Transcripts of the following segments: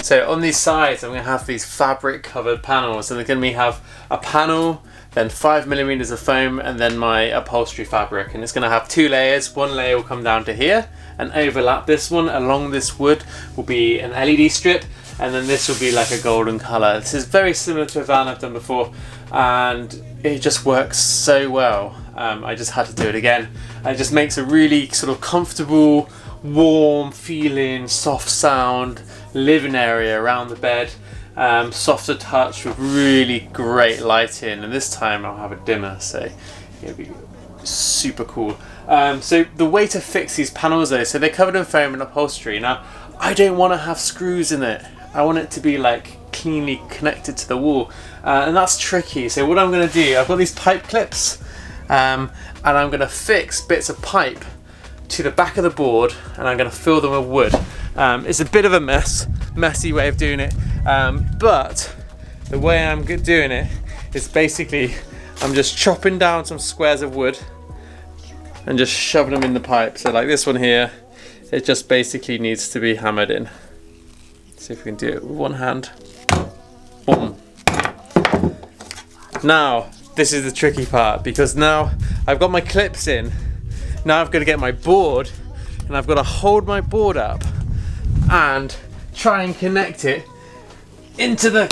So on these sides I'm going to have these fabric covered panels, and they're going to have a panel, then 5mm of foam, and then my upholstery fabric, and it's going to have 2 layers. One layer will come down to here and overlap this one. Along this wood will be an LED strip, and then this will be like a golden colour. This is very similar to a van I've done before, and it just works so well. I just had to do it again. And it just makes a really sort of comfortable, warm feeling, soft sound living area around the bed. Softer touch with really great lighting, and this time I'll have a dimmer, so it'll be super cool. So the way to fix these panels though, so they're covered in foam and upholstery. Now I don't want to have screws in it. I want it to be like cleanly connected to the wall, and that's tricky. So what I'm going to do, I've got these pipe clips, and I'm going to fix bits of pipe to the back of the board, and I'm going to fill them with wood. It's a bit of a messy way of doing it, but the way I'm doing it is basically I'm just chopping down some squares of wood and just shoving them in the pipe. So like this one here, it just basically needs to be hammered in. See if we can do it with one hand. Boom. Now this is the tricky part, because now I've got my clips in. Now I've got to get my board, and I've got to hold my board up and try and connect it into the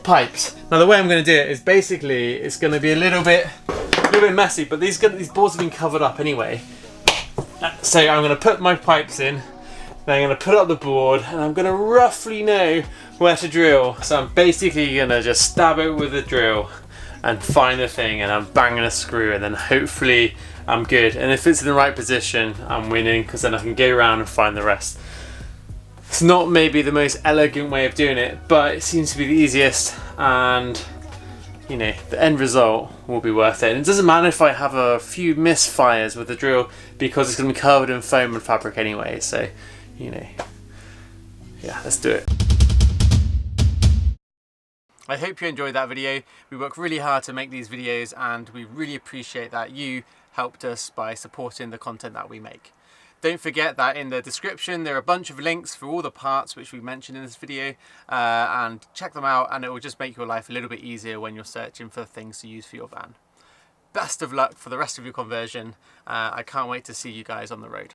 pipes. Now the way I'm going to do it is basically it's going to be a little bit messy, but these boards have been covered up anyway. So I'm going to put my pipes in, then I'm going to put up the board, and I'm going to roughly know where to drill. So I'm basically going to just stab it with a drill and find the thing, and I'm banging a screw, and then hopefully I'm good. And if it's in the right position, I'm winning, because then I can go around and find the rest. It's not maybe the most elegant way of doing it, but it seems to be the easiest, and you know, the end result will be worth it. And it doesn't matter if I have a few misfires with the drill, because it's going to be covered in foam and fabric anyway. So, you know, yeah, let's do it. I hope you enjoyed that video. We work really hard to make these videos, and we really appreciate that you helped us by supporting the content that we make. Don't forget that in the description there are a bunch of links for all the parts which we mentioned in this video, and check them out, and it will just make your life a little bit easier when you're searching for things to use for your van. Best of luck for the rest of your conversion. I can't wait to see you guys on the road.